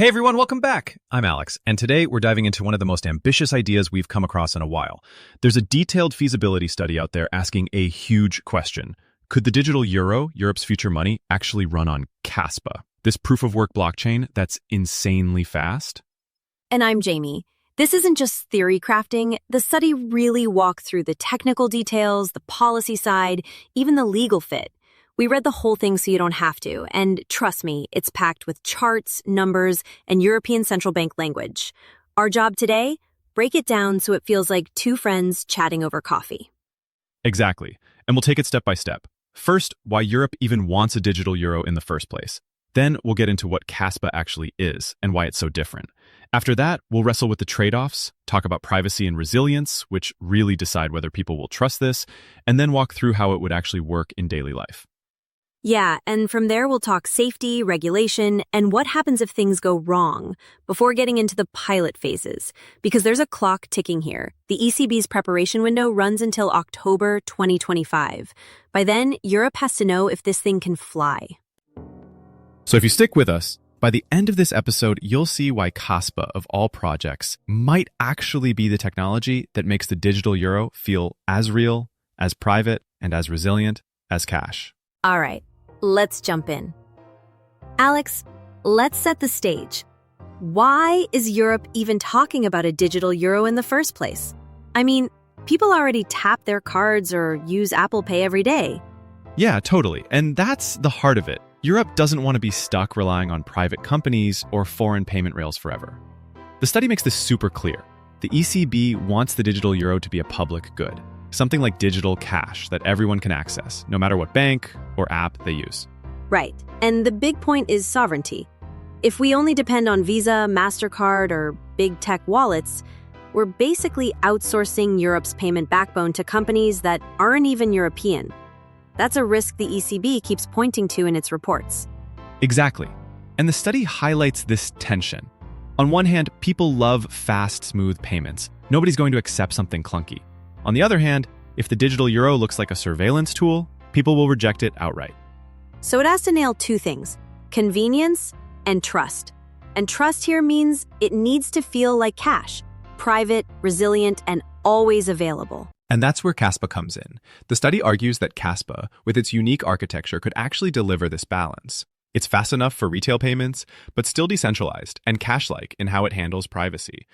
Hey everyone, welcome back. I'm Alex, and today we're diving into one of the most ambitious ideas we've come across in a while. There's a detailed feasibility study out there asking a huge question. Could the digital euro, Europe's future money, actually run on Kaspa, this proof-of-work blockchain that's insanely fast? And I'm Jamie. This isn't just theory crafting. The study really walked through the technical details, the policy side, even the legal fit. We read the whole thing so you don't have to, and trust me, it's packed with charts, numbers, and European Central Bank language. Our job today? Break it down so it feels like two friends chatting over coffee. Exactly, and we'll take it step by step. First, why Europe even wants a digital euro in the first place. Then we'll get into what Kaspa actually is and why it's so different. After that, we'll wrestle with the trade-offs, talk about privacy and resilience, which really decide whether people will trust this, and then walk through how it would actually work in daily life. Yeah, and from there we'll talk safety, regulation, and what happens if things go wrong before getting into the pilot phases, because there's a clock ticking here. The ECB's preparation window runs until October 2025. By then, Europe has to know if this thing can fly. So if you stick with us, by the end of this episode, you'll see why Kaspa, of all projects, might actually be the technology that makes the digital euro feel as real, as private, and as resilient as cash. All right. Let's jump in. Alex, let's set the stage. Why is Europe even talking about a digital euro in the first place? I mean, people already tap their cards or use Apple Pay every day. Yeah, totally. And that's the heart of it. Europe doesn't want to be stuck relying on private companies or foreign payment rails forever. The study makes this super clear. The ECB wants the digital euro to be a public good. Something like digital cash that everyone can access, no matter what bank or app they use. Right. And the big point is sovereignty. If we only depend on Visa, MasterCard, or big tech wallets, we're basically outsourcing Europe's payment backbone to companies that aren't even European. That's a risk the ECB keeps pointing to in its reports. Exactly. And the study highlights this tension. On one hand, people love fast, smooth payments. Nobody's going to accept something clunky. On the other hand, if the digital euro looks like a surveillance tool, people will reject it outright. So it has to nail two things: convenience and trust. And trust here means it needs to feel like cash, private, resilient, and always available. And that's where Kaspa comes in. The study argues that Kaspa, with its unique architecture, could actually deliver this balance. It's fast enough for retail payments, but still decentralized and cash-like in how it handles privacy.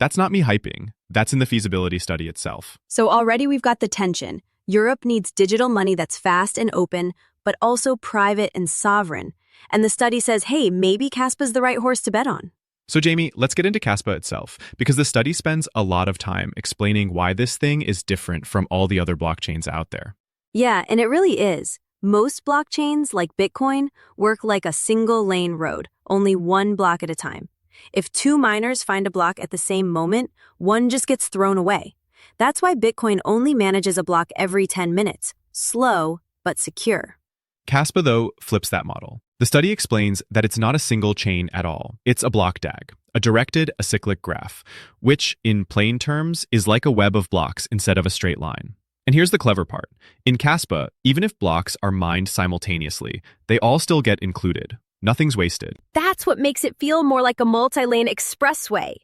That's not me hyping. That's in the feasibility study itself. So already we've got the tension. Europe needs digital money that's fast and open, but also private and sovereign. And the study says, hey, maybe Kaspa's the right horse to bet on. So Jamie, let's get into Kaspa itself, because the study spends a lot of time explaining why this thing is different from all the other blockchains out there. Yeah, and it really is. Most blockchains, like Bitcoin, work like a single-lane road, only one block at a time. If two miners find a block at the same moment, one just gets thrown away. That's why Bitcoin only manages a block every 10 minutes. Slow, but secure. Kaspa, though, flips that model. The study explains that it's not a single chain at all. It's a BlockDAG, a directed acyclic graph, which, in plain terms, is like a web of blocks instead of a straight line. And here's the clever part. In Kaspa, even if blocks are mined simultaneously, they all still get included. Nothing's wasted. That's what makes it feel more like a multi-lane expressway.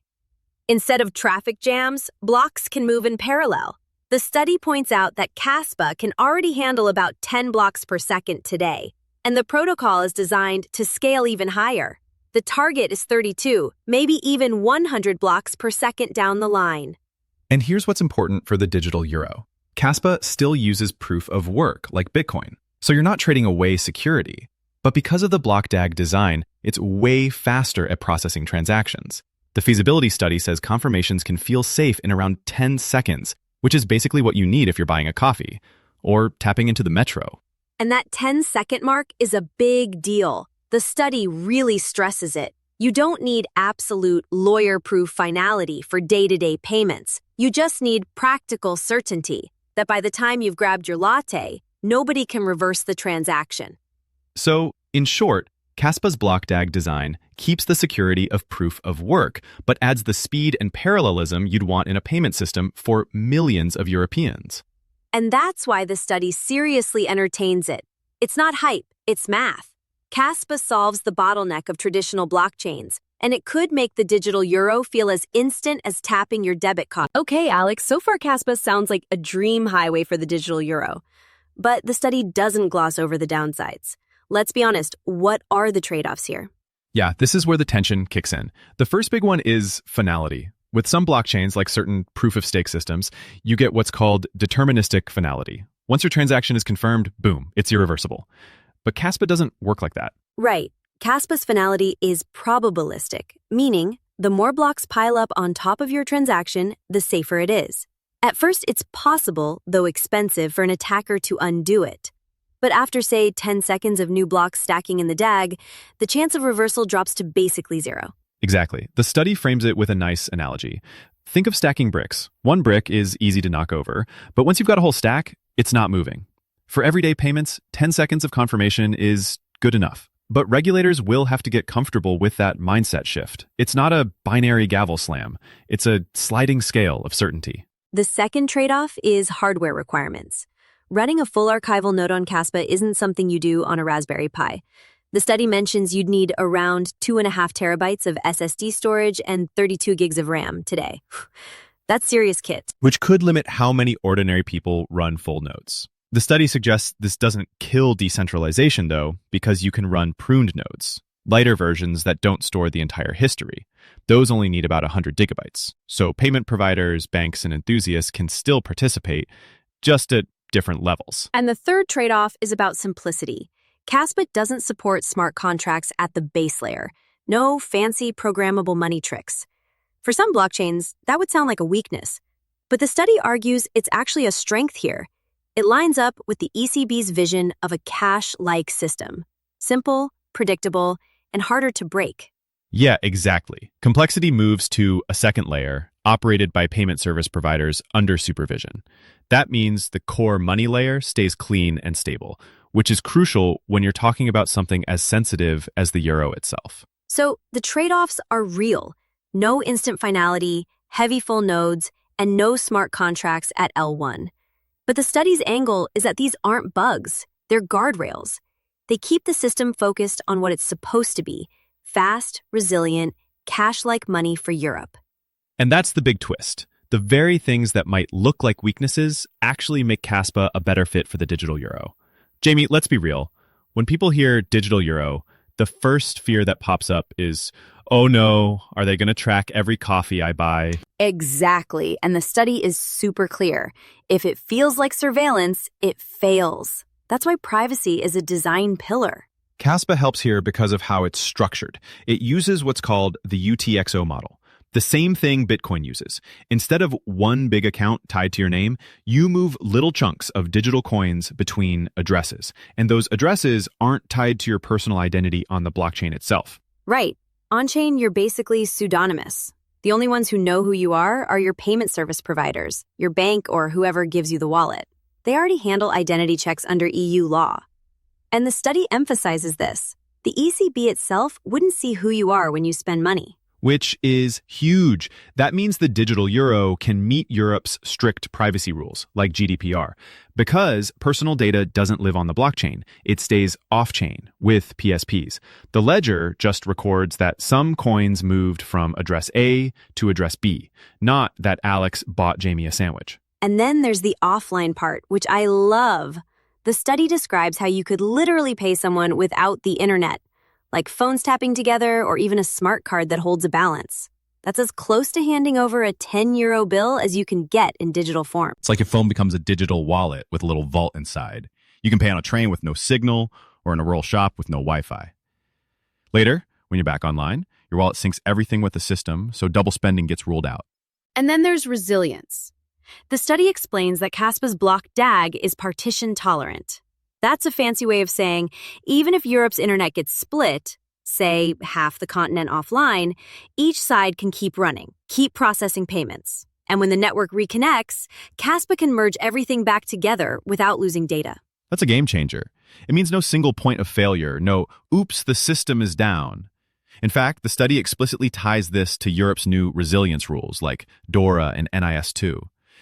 Instead of traffic jams, blocks can move in parallel. The study points out that Kaspa can already handle about 10 blocks per second today, and the protocol is designed to scale even higher. The target is 32, maybe even 100 blocks per second down the line. And here's what's important for the digital euro. Kaspa still uses proof of work, like Bitcoin. So you're not trading away security. But because of the BlockDAG design, it's way faster at processing transactions. The feasibility study says confirmations can feel safe in around 10 seconds, which is basically what you need if you're buying a coffee or tapping into the metro. And that 10-second mark is a big deal. The study really stresses it. You don't need absolute lawyer-proof finality for day-to-day payments. You just need practical certainty that by the time you've grabbed your latte, nobody can reverse the transaction. So, in short, Kaspa's BlockDAG design keeps the security of proof of work, but adds the speed and parallelism you'd want in a payment system for millions of Europeans. And that's why the study seriously entertains it. It's not hype, it's math. Kaspa solves the bottleneck of traditional blockchains. And it could make the digital euro feel as instant as tapping your debit card. Okay, Alex, so far Kaspa sounds like a dream highway for the digital euro. But the study doesn't gloss over the downsides. Let's be honest, what are the trade-offs here? Yeah, this is where the tension kicks in. The first big one is finality. With some blockchains, like certain proof-of-stake systems, you get what's called deterministic finality. Once your transaction is confirmed, boom, it's irreversible. But Kaspa doesn't work like that. Right. Kaspa's finality is probabilistic, meaning the more blocks pile up on top of your transaction, the safer it is. At first, it's possible, though expensive, for an attacker to undo it. But after, say, 10 seconds of new blocks stacking in the DAG, the chance of reversal drops to basically zero. Exactly. The study frames it with a nice analogy. Think of stacking bricks. One brick is easy to knock over, but once you've got a whole stack, it's not moving. For everyday payments, 10 seconds of confirmation is good enough. But regulators will have to get comfortable with that mindset shift. It's not a binary gavel slam. It's a sliding scale of certainty. The second trade-off is hardware requirements. Running a full archival node on Kaspa isn't something you do on a Raspberry Pi. The study mentions you'd need around 2.5 terabytes of SSD storage and 32 gigs of RAM today. That's serious kit. Which could limit how many ordinary people run full nodes. The study suggests this doesn't kill decentralization, though, because you can run pruned nodes, lighter versions that don't store the entire history. Those only need about 100 gigabytes. So payment providers, banks, and enthusiasts can still participate, just at different levels. And the third trade-off is about simplicity. Kaspa doesn't support smart contracts at the base layer. No fancy programmable money tricks. For some blockchains, that would sound like a weakness. But the study argues it's actually a strength here. It lines up with the ECB's vision of a cash-like system. Simple, predictable, and harder to break. Yeah, exactly. Complexity moves to a second layer, operated by payment service providers under supervision. That means the core money layer stays clean and stable, which is crucial when you're talking about something as sensitive as the euro itself. So the trade-offs are real. No instant finality, heavy full nodes, and no smart contracts at L1. But the study's angle is that these aren't bugs, they're guardrails. They keep the system focused on what it's supposed to be: fast, resilient, cash-like money for Europe. And that's the big twist. The very things that might look like weaknesses actually make Kaspa a better fit for the digital euro. Jamie, let's be real. When people hear digital euro, the first fear that pops up is, oh no, are they going to track every coffee I buy? Exactly, and the study is super clear. If it feels like surveillance, it fails. That's why privacy is a design pillar. Kaspa helps here because of how it's structured. It uses what's called the UTXO model. The same thing Bitcoin uses. Instead of one big account tied to your name, you move little chunks of digital coins between addresses. And those addresses aren't tied to your personal identity on the blockchain itself. Right. On-chain, you're basically pseudonymous. The only ones who know who you are your payment service providers, your bank, or whoever gives you the wallet. They already handle identity checks under EU law. And the study emphasizes this. The ECB itself wouldn't see who you are when you spend money. Which is huge. That means the digital euro can meet Europe's strict privacy rules, like GDPR, because personal data doesn't live on the blockchain. It stays off-chain with PSPs. The ledger just records that some coins moved from address A to address B, not that Alex bought Jamie a sandwich. And then there's the offline part, which I love. The study describes how you could literally pay someone without the internet, like phones tapping together or even a smart card that holds a balance. That's as close to handing over a 10 euro bill as you can get in digital form. It's like your phone becomes a digital wallet with a little vault inside. You can pay on a train with no signal or in a rural shop with no Wi-Fi. Later, when you're back online, your wallet syncs everything with the system, so double spending gets ruled out. And then there's resilience. The study explains that Kaspa's BlockDAG is partition tolerant. That's a fancy way of saying, even if Europe's internet gets split, say half the continent offline, each side can keep running, keep processing payments. And when the network reconnects, Kaspa can merge everything back together without losing data. That's a game changer. It means no single point of failure, no, oops, the system is down. In fact, the study explicitly ties this to Europe's new resilience rules like DORA and NIS2.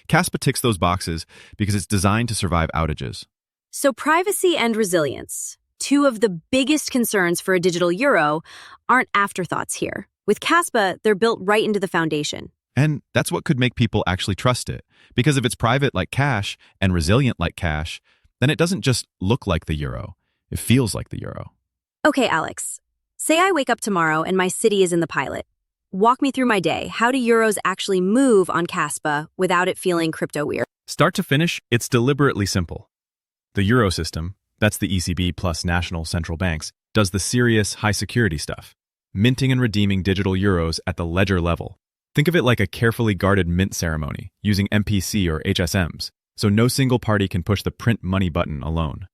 Kaspa ticks those boxes because it's designed to survive outages. So privacy and resilience, two of the biggest concerns for a digital euro, aren't afterthoughts here. With Kaspa, they're built right into the foundation. And that's what could make people actually trust it. Because if it's private like cash and resilient like cash, then it doesn't just look like the euro. It feels like the euro. Okay, Alex. Say I wake up tomorrow and my city is in the pilot. Walk me through my day. How do euros actually move on Kaspa without it feeling crypto weird? Start to finish, it's deliberately simple. The euro system, that's the ECB plus national central banks, does the serious high-security stuff, minting and redeeming digital euros at the ledger level. Think of it like a carefully guarded mint ceremony, using MPC or HSMs, so no single party can push the print money button alone.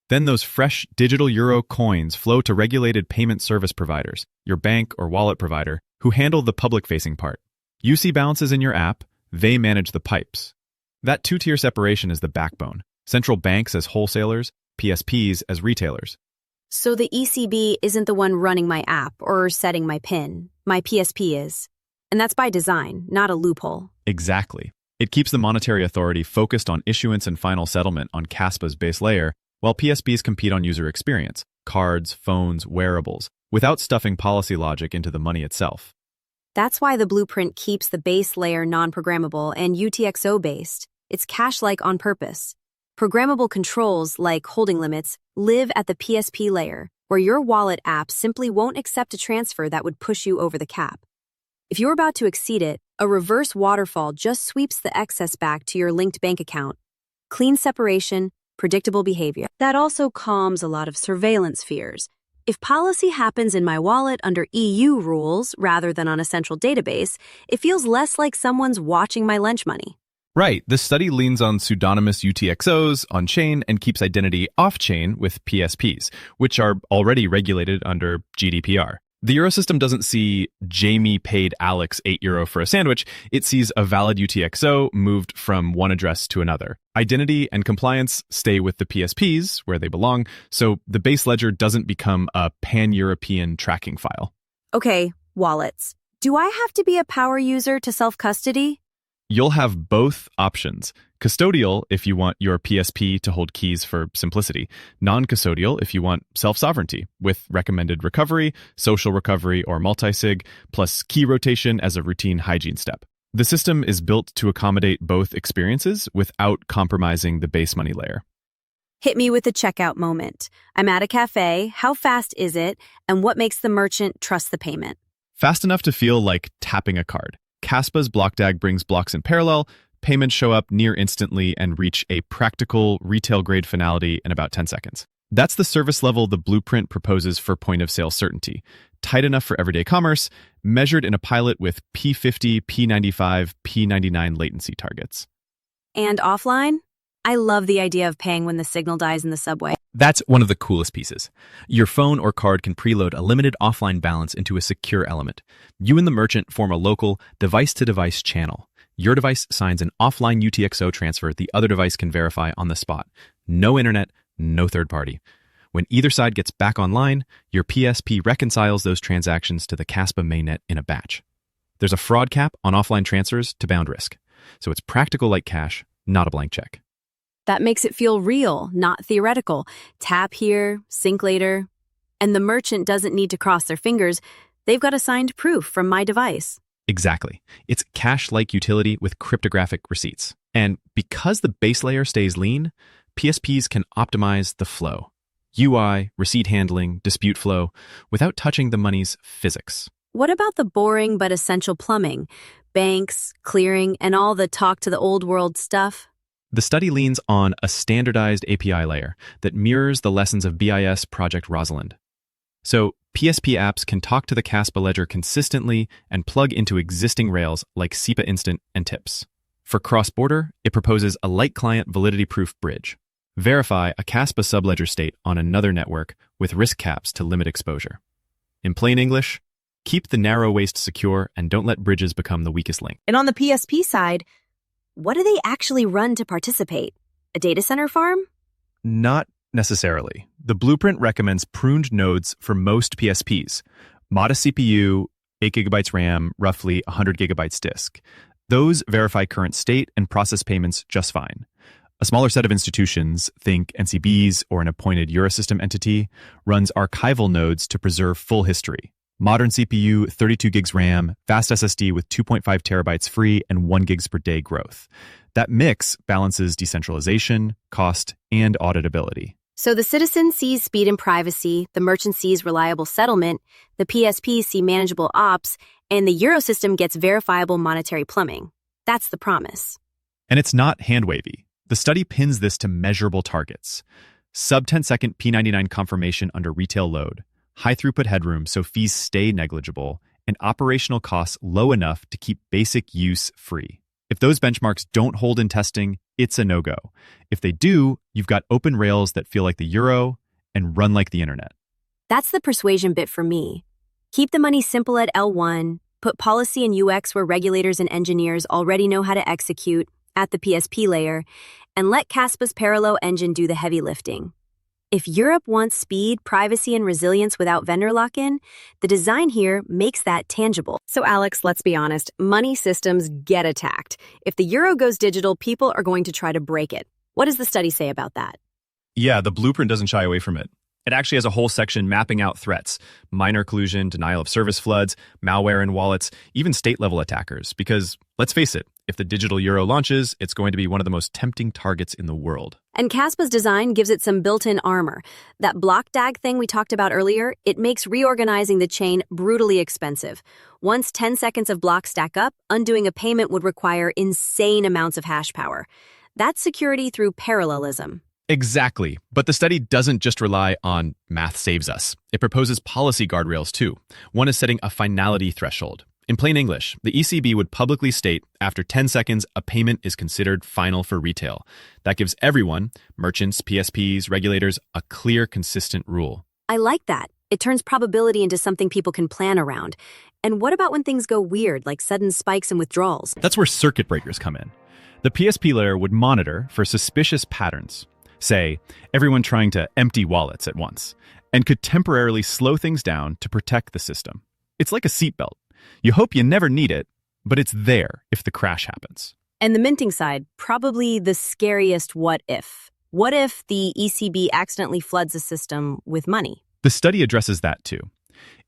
Then those fresh digital euro coins flow to regulated payment service providers, your bank or wallet provider, who handle the public-facing part. You see balances in your app, they manage the pipes. That two-tier separation is the backbone. Central banks as wholesalers, PSPs as retailers. So the ECB isn't the one running my app or setting my PIN. My PSP is. And that's by design, not a loophole. Exactly. It keeps the monetary authority focused on issuance and final settlement on Kaspa's base layer, while PSPs compete on user experience, cards, phones, wearables, without stuffing policy logic into the money itself. That's why the blueprint keeps the base layer non-programmable and UTXO-based. It's cash-like on purpose. Programmable controls, like holding limits, live at the PSP layer, where your wallet app simply won't accept a transfer that would push you over the cap. If you're about to exceed it, a reverse waterfall just sweeps the excess back to your linked bank account. Clean separation, predictable behavior. That also calms a lot of surveillance fears. If policy happens in my wallet under EU rules rather than on a central database, it feels less like someone's watching my lunch money. Right, this study leans on pseudonymous UTXOs on-chain and keeps identity off-chain with PSPs, which are already regulated under GDPR. The Eurosystem doesn't see Jamie paid Alex €8 for a sandwich, it sees a valid UTXO moved from one address to another. Identity and compliance stay with the PSPs, where they belong, so the base ledger doesn't become a pan-European tracking file. Okay, wallets. Do I have to be a power user to self-custody? You'll have both options. Custodial if you want your PSP to hold keys for simplicity. Non-custodial if you want self-sovereignty, with recommended recovery, social recovery, or multi-sig, plus key rotation as a routine hygiene step. The system is built to accommodate both experiences without compromising the base money layer. Hit me with a checkout moment. I'm at a cafe. How fast is it? And what makes the merchant trust the payment? Fast enough to feel like tapping a card. Kaspa's BlockDAG brings blocks in parallel, payments show up near instantly and reach a practical retail-grade finality in about 10 seconds. That's the service level the blueprint proposes for point-of-sale certainty, tight enough for everyday commerce, measured in a pilot with P50, P95, P99 latency targets. And offline? I love the idea of paying when the signal dies in the subway. That's one of the coolest pieces. Your phone or card can preload a limited offline balance into a secure element. You and the merchant form a local device-to-device channel. Your device signs an offline UTXO transfer the other device can verify on the spot. No internet, no third party. When either side gets back online, your PSP reconciles those transactions to the Kaspa mainnet in a batch. There's a fraud cap on offline transfers to bound risk. So it's practical like cash, not a blank check. That makes it feel real, not theoretical. Tap here, sync later. And the merchant doesn't need to cross their fingers. They've got a signed proof from my device. Exactly. It's cash-like utility with cryptographic receipts. And because the base layer stays lean, PSPs can optimize the flow. UI, receipt handling, dispute flow, without touching the money's physics. What about the boring but essential plumbing? Banks, clearing, and all the talk to the old world stuff? The study leans on a standardized API layer that mirrors the lessons of BIS Project Rosalind. So PSP apps can talk to the Kaspa ledger consistently and plug into existing rails like SEPA Instant and TIPS. For cross-border, it proposes a light client validity-proof bridge. Verify a Kaspa subledger state on another network with risk caps to limit exposure. In plain English, keep the narrow waist secure and don't let bridges become the weakest link. And on the PSP side, what do they actually run to participate? A data center farm? Not necessarily. The blueprint recommends pruned nodes for most PSPs. Modest CPU, 8 GB RAM, roughly 100 GB disk. Those verify current state and process payments just fine. A smaller set of institutions, think NCBs or an appointed Eurosystem entity, runs archival nodes to preserve full history. Modern CPU, 32 gigs RAM, fast SSD with 2.5 terabytes free, and 1 gigs per day growth. That mix balances decentralization, cost, and auditability. So the citizen sees speed and privacy, the merchant sees reliable settlement, the PSPs see manageable ops, and the Euro system gets verifiable monetary plumbing. That's the promise. And it's not hand-wavy. The study pins this to measurable targets. Sub-10-second P99 confirmation under retail load, high-throughput headroom so fees stay negligible, and operational costs low enough to keep basic use free. If those benchmarks don't hold in testing, it's a no-go. If they do, you've got open rails that feel like the Euro and run like the internet. That's the persuasion bit for me. Keep the money simple at L1, put policy and UX where regulators and engineers already know how to execute, at the PSP layer, and let Kaspa's parallel engine do the heavy lifting. If Europe wants speed, privacy, and resilience without vendor lock-in, the design here makes that tangible. So Alex, let's be honest, money systems get attacked. If the Euro goes digital, people are going to try to break it. What does the study say about that? Yeah, the blueprint doesn't shy away from it. It actually has a whole section mapping out threats, minor collusion, denial of service floods, malware in wallets, even state-level attackers. Because, let's face it, if the digital Euro launches, it's going to be one of the most tempting targets in the world. And Kaspa's design gives it some built-in armor. That BlockDAG thing we talked about earlier, it makes reorganizing the chain brutally expensive. Once 10 seconds of blocks stack up, undoing a payment would require insane amounts of hash power. That's security through parallelism. Exactly. But the study doesn't just rely on math saves us. It proposes policy guardrails too. One is setting a finality threshold. In plain English, the ECB would publicly state after 10 seconds, a payment is considered final for retail. That gives everyone, merchants, PSPs, regulators, a clear, consistent rule. I like that. It turns probability into something people can plan around. And what about when things go weird, like sudden spikes and withdrawals? That's where circuit breakers come in. The PSP layer would monitor for suspicious patterns, say, everyone trying to empty wallets at once, and could temporarily slow things down to protect the system. It's like a seatbelt. You hope you never need it, but it's there if the crash happens. And the minting side, probably the scariest what if. What if the ECB accidentally floods a system with money? The study addresses that too.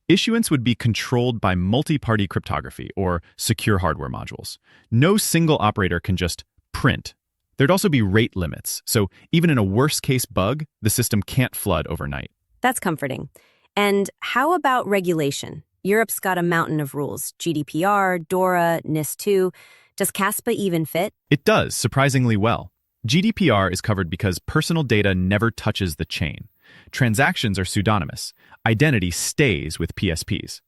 Issuance would be controlled by multi-party cryptography or secure hardware modules. No single operator can just print. There'd also be rate limits, so even in a worst-case bug, the system can't flood overnight. That's comforting. And how about regulation? Europe's got a mountain of rules. GDPR, DORA, NIS2. Does Kaspa even fit? It does, surprisingly well. GDPR is covered because personal data never touches the chain. Transactions are pseudonymous. Identity stays with PSPs.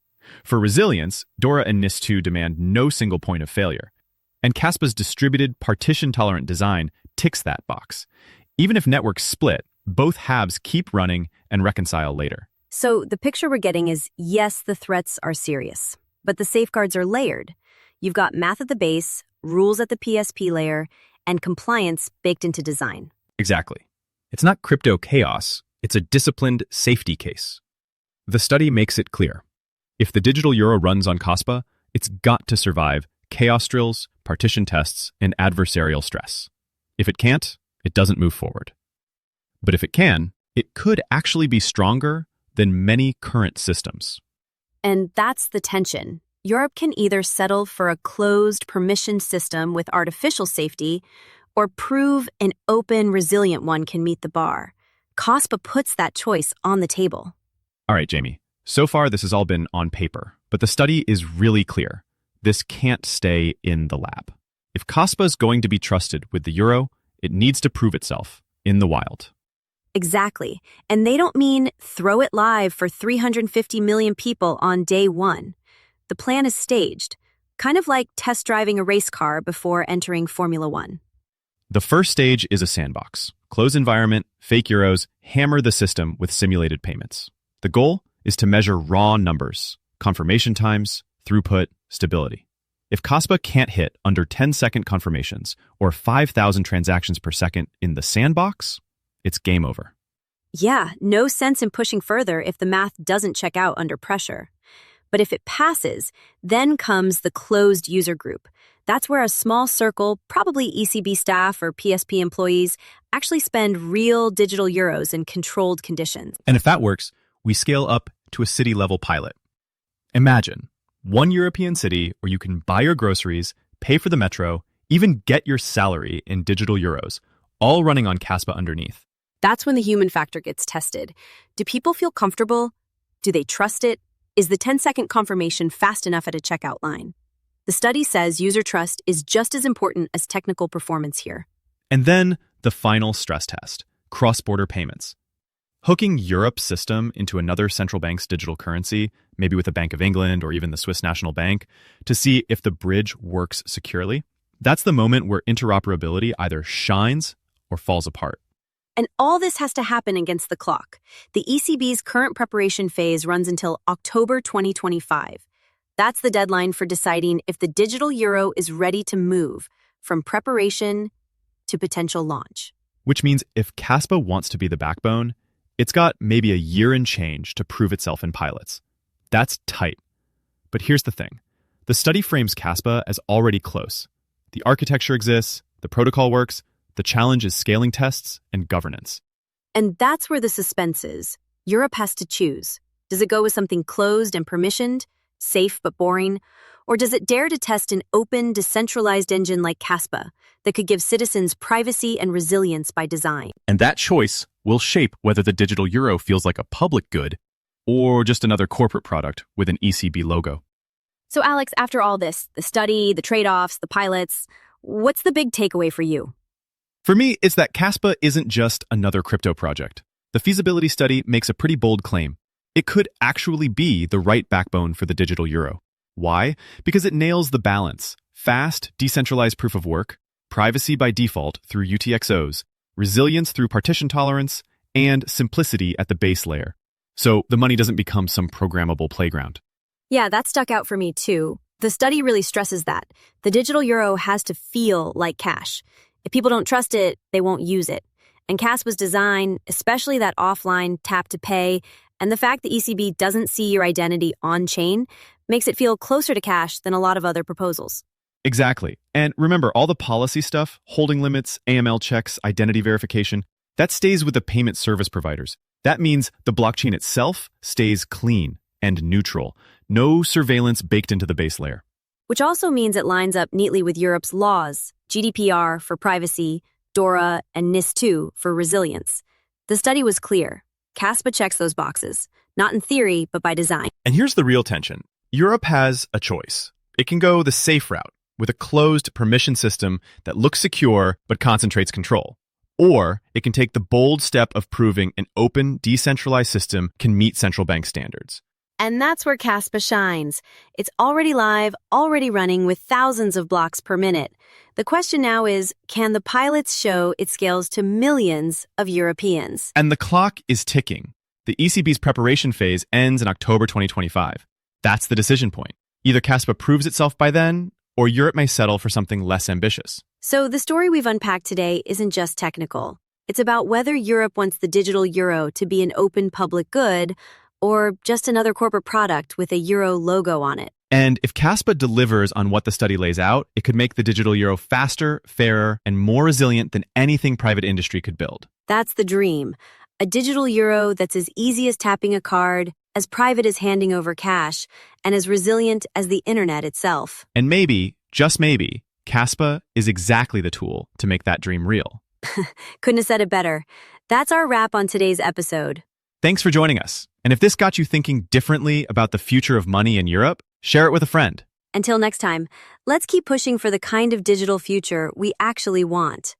For resilience, DORA and NIS2 demand no single point of failure. And Kaspa's distributed, partition-tolerant design ticks that box. Even if networks split, both halves keep running and reconcile later. So the picture we're getting is, yes, the threats are serious, but the safeguards are layered. You've got math at the base, rules at the PSP layer, and compliance baked into design. Exactly. It's not crypto chaos, it's a disciplined safety case. The study makes it clear. If the digital euro runs on Kaspa, it's got to survive chaos drills, partition tests, and adversarial stress. If it can't, it doesn't move forward. But if it can, it could actually be stronger than many current systems. And that's the tension. Europe can either settle for a closed, permissioned system with artificial safety, or prove an open, resilient one can meet the bar. Kaspa puts that choice on the table. All right, Jamie. So far, this has all been on paper, but the study is really clear. This can't stay in the lab. If Kaspa is going to be trusted with the euro, it needs to prove itself in the wild. Exactly. And they don't mean throw it live for 350 million people on day one. The plan is staged, kind of like test driving a race car before entering Formula One. The first stage is a sandbox. Close environment, fake euros, hammer the system with simulated payments. The goal is to measure raw numbers, confirmation times, throughput, stability. If Kaspa can't hit under 10-second confirmations or 5,000 transactions per second in the sandbox, it's game over. Yeah, no sense in pushing further if the math doesn't check out under pressure. But if it passes, then comes the closed user group. That's where a small circle, probably ECB staff or PSP employees, actually spend real digital euros in controlled conditions. And if that works, we scale up to a city-level pilot. Imagine one European city where you can buy your groceries, pay for the metro, even get your salary in digital euros, all running on Kaspa underneath. That's when the human factor gets tested. Do people feel comfortable? Do they trust it? Is the 10-second confirmation fast enough at a checkout line? The study says user trust is just as important as technical performance here. And then the final stress test, cross-border payments. Hooking Europe's system into another central bank's digital currency, maybe with the Bank of England or even the Swiss National Bank, to see if the bridge works securely, that's the moment where interoperability either shines or falls apart. And all this has to happen against the clock. The ECB's current preparation phase runs until October 2025. That's the deadline for deciding if the digital euro is ready to move from preparation to potential launch. Which means if Kaspa wants to be the backbone, it's got maybe a year and change to prove itself in pilots. That's tight. But here's the thing. The study frames Kaspa as already close. The architecture exists, the protocol works, the challenge is scaling tests and governance. And that's where the suspense is. Europe has to choose. Does it go with something closed and permissioned, safe but boring? Or does it dare to test an open, decentralized engine like Kaspa that could give citizens privacy and resilience by design? And that choice will shape whether the digital euro feels like a public good or just another corporate product with an ECB logo. So Alex, after all this, the study, the trade-offs, the pilots, what's the big takeaway for you? For me, it's that Kaspa isn't just another crypto project. The feasibility study makes a pretty bold claim. It could actually be the right backbone for the digital euro. Why? Because it nails the balance: fast, decentralized proof of work, privacy by default through UTXOs, resilience through partition tolerance, and simplicity at the base layer. So the money doesn't become some programmable playground. Yeah, that stuck out for me too. The study really stresses that. The digital euro has to feel like cash. If people don't trust it, they won't use it. And Kaspa's design, especially that offline tap to pay, and the fact the ECB doesn't see your identity on-chain, makes it feel closer to cash than a lot of other proposals. Exactly. And remember, all the policy stuff, holding limits, AML checks, identity verification, that stays with the payment service providers. That means the blockchain itself stays clean and neutral. No surveillance baked into the base layer. Which also means it lines up neatly with Europe's laws, GDPR for privacy, DORA, and NIS2 for resilience. The study was clear. Kaspa checks those boxes, not in theory, but by design. And here's the real tension. Europe has a choice. It can go the safe route with a closed permission system that looks secure but concentrates control. Or it can take the bold step of proving an open, decentralized system can meet central bank standards. And that's where Kaspa shines. It's already live, already running with thousands of blocks per minute. The question now is, can the pilots show it scales to millions of Europeans? And the clock is ticking. The ECB's preparation phase ends in October 2025. That's the decision point. Either Kaspa proves itself by then, or Europe may settle for something less ambitious. So the story we've unpacked today isn't just technical. It's about whether Europe wants the digital euro to be an open public good, or just another corporate product with a euro logo on it. And if Kaspa delivers on what the study lays out, it could make the digital euro faster, fairer, and more resilient than anything private industry could build. That's the dream. A digital euro that's as easy as tapping a card, as private as handing over cash, and as resilient as the internet itself. And maybe, just maybe, Kaspa is exactly the tool to make that dream real. Couldn't have said it better. That's our wrap on today's episode. Thanks for joining us. And if this got you thinking differently about the future of money in Europe, share it with a friend. Until next time, let's keep pushing for the kind of digital future we actually want.